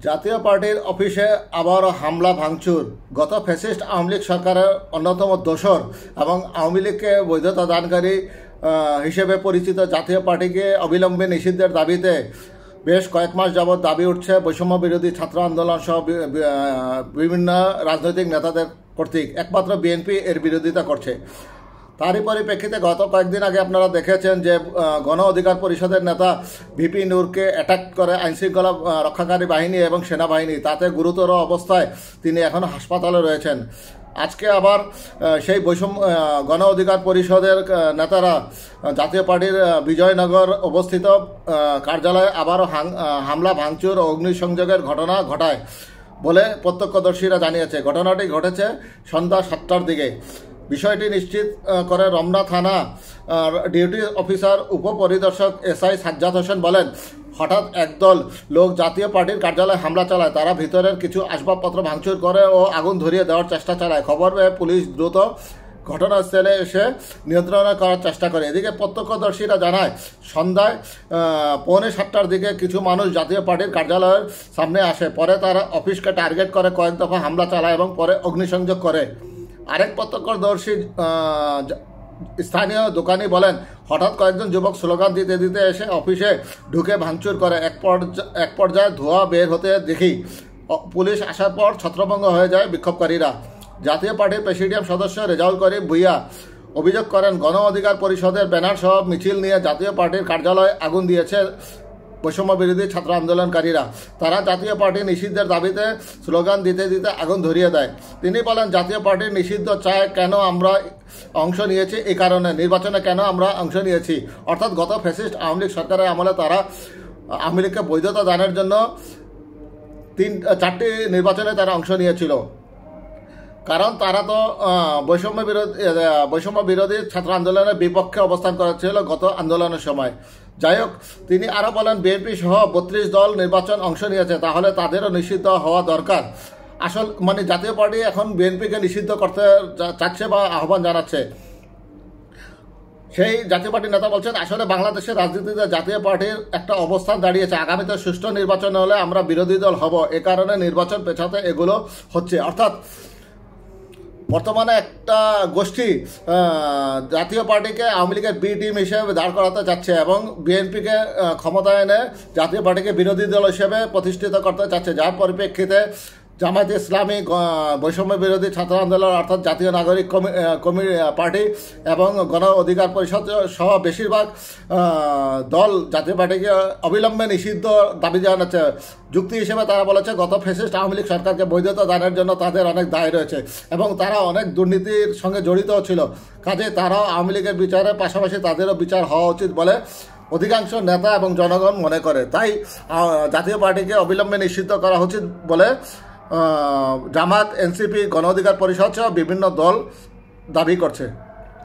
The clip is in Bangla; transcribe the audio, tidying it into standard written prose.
জাতীয় পার্টির অফিসে আবারও হামলা ভাঙচুর। গত ফ্যাসিস্ট আওয়ামী লীগ সরকারের অন্যতম দোসর এবং আওয়ামী লীগকে বৈধতা দানকারী হিসেবে পরিচিত জাতীয় পার্টিকে অবিলম্বে নিষিদ্ধের দাবিতে বেশ কয়েক মাস যাবৎ দাবি উঠছে বৈষম্য বিরোধী ছাত্র আন্দোলন সহ বিভিন্ন রাজনৈতিক নেতাদের কর্তৃক। একমাত্র বিএনপি এর বিরোধিতা করছে। তারই পরিপ্রেক্ষিতে গত কয়েকদিন আগে আপনারা দেখেছেন যে গণ অধিকার পরিষদের নেতা ভিপি নূরকে অ্যাটাক করে আইনশৃঙ্খলা রক্ষাকারী বাহিনী এবং সেনাবাহিনী। তাতে গুরুতর অবস্থায় তিনি এখন হাসপাতালে রয়েছেন। আজকে আবার সেই গণ অধিকার পরিষদের নেতারা জাতীয় পার্টির বিজয়নগর অবস্থিত কার্যালয়ে আবারও হামলা ভাঙচুর ও অগ্নিসংযোগের ঘটনা ঘটায় বলে প্রত্যক্ষদর্শীরা জানিয়েছে। ঘটনাটি ঘটেছে সন্ধ্যা 7টার দিকে। বিষয়টি নিশ্চিত করে রমনা থানা ডিউটি অফিসার উপপরিদর্শক এসআই সাজ্জাদ হোসেন বলেন, হঠাৎ একদল লোক জাতীয় পার্টির কার্যালয়ে হামলা চালায়। তারা ভিতরের কিছু আসবাবপত্র ভাঙচুর করে ও আগুন ধরিয়ে দেওয়ার চেষ্টা চালায়। খবর পেয়ে পুলিশ দ্রুত ঘটনাস্থলে এসে নিয়ন্ত্রণ করার চেষ্টা করে। এদিকে প্রত্যক্ষদর্শীরা জানায়, সন্ধ্যায় 6:45টার দিকে কিছু মানুষ জাতীয় পার্টির কার্যালয়ের সামনে আসে। পরে তারা অফিসকে টার্গেট করে কয়েক দফা হামলা চালায় এবং পরে অগ্নিসংযোগ করে। আরেক প্রত্যক্ষদর্শী স্থানীয় দোকানি বলেন, হঠাৎ কয়েকজন যুবক স্লোগান দিতে দিতে এসে অফিসে ঢুকে ভাঙচুর করে। এক পর্যায়ে ধোঁয়া বের হতে দেখি পুলিশ আসার পর ছত্রভঙ্গ হয়ে যায় বিক্ষোভকারীরা। জাতীয় পার্টির প্রেসিডিয়াম সদস্য রেজাউল করিম ভুইয়া অভিযোগ করেন, গণ অধিকার পরিষদের ব্যানার সহ মিছিল নিয়ে জাতীয় পার্টির কার্যালয়ে আগুন দিয়েছে বৈষম্য বিরোধী ছাত্র আন্দোলনকারীরা। তারা জাতীয় পার্টি নিষিদ্ধের দাবিতে স্লোগান দিতে দিতে আগুন ধরিয়ে দেয়। তিনি বলেন, জাতীয় পার্টির নিষিদ্ধ চায় কেন আমরা অংশ নিয়েছি, এই কারণে নির্বাচনে কেন আমরা অংশ নিয়েছি। অর্থাৎ গত ফ্যাসিস্ট আওয়ামী লীগ সরকারের আমলে তারা আওয়ামী লীগকে বৈধতা দানের জন্য 4টি নির্বাচনে তারা অংশ নিয়েছিল। কারণ তারা তো বৈষম্য বিরোধী ছাত্র আন্দোলনের বিপক্ষে অবস্থান করেছিল গত আন্দোলনের সময়। যাই হোক, তিনি আরও বলেন, বিএনপি সহ 32 দল নির্বাচন অংশ নিয়েছে, তাহলে তাদেরও নিষিদ্ধ হওয়া দরকার। জাতীয় পার্টি এখন বিএনপিকে নিষিদ্ধ করতে চাচ্ছে বা আহ্বান জানাচ্ছে। সেই জাতীয় পার্টির নেতা বলছেন, আসলে বাংলাদেশের রাজনীতিতে জাতীয় পার্টির একটা অবস্থান দাঁড়িয়েছে। আগামীতে সুষ্ঠু নির্বাচন হলে আমরা বিরোধী দল হব, এ কারণে নির্বাচন পেছাতে এগুলো হচ্ছে। অর্থাৎ বর্তমানে একটা গোষ্ঠী জাতীয় পার্টিকে আওয়ামী লীগের বি টিম হিসেবে দাঁড় করাতে চাচ্ছে এবং বিএনপিকে ক্ষমতায় এনে জাতীয় পার্টিকে বিরোধী দল হিসেবে প্রতিষ্ঠিত করতে চাচ্ছে, যার পরিপ্রেক্ষিতে জামায়াতে ইসলামী, বৈষম্য বিরোধী ছাত্র আন্দোলন অর্থাৎ জাতীয় নাগরিক পার্টি এবং গণ অধিকার পরিষদ সহ বেশিরভাগ দল জাতীয় পার্টিকে অবিলম্বে নিষিদ্ধ দাবি জানাচ্ছে। যুক্তি হিসেবে তারা বলেছে, গত ফ্যাসিস্ট আওয়ামী লীগ সরকারকে বৈধতা দানের জন্য তাদের অনেক দায় রয়েছে এবং তারা অনেক দুর্নীতির সঙ্গে জড়িত ছিল। কাজে তারাও আওয়ামী লীগের বিচারের পাশাপাশি তাদেরও বিচার হওয়া উচিত বলে অধিকাংশ নেতা এবং জনগণ মনে করে। তাই জাতীয় পার্টিকে অবিলম্বে নিষিদ্ধ করা উচিত বলে জামাত, এনসিপি, গণ অধিকার পরিষদ সহ বিভিন্ন দল দাবি করছে।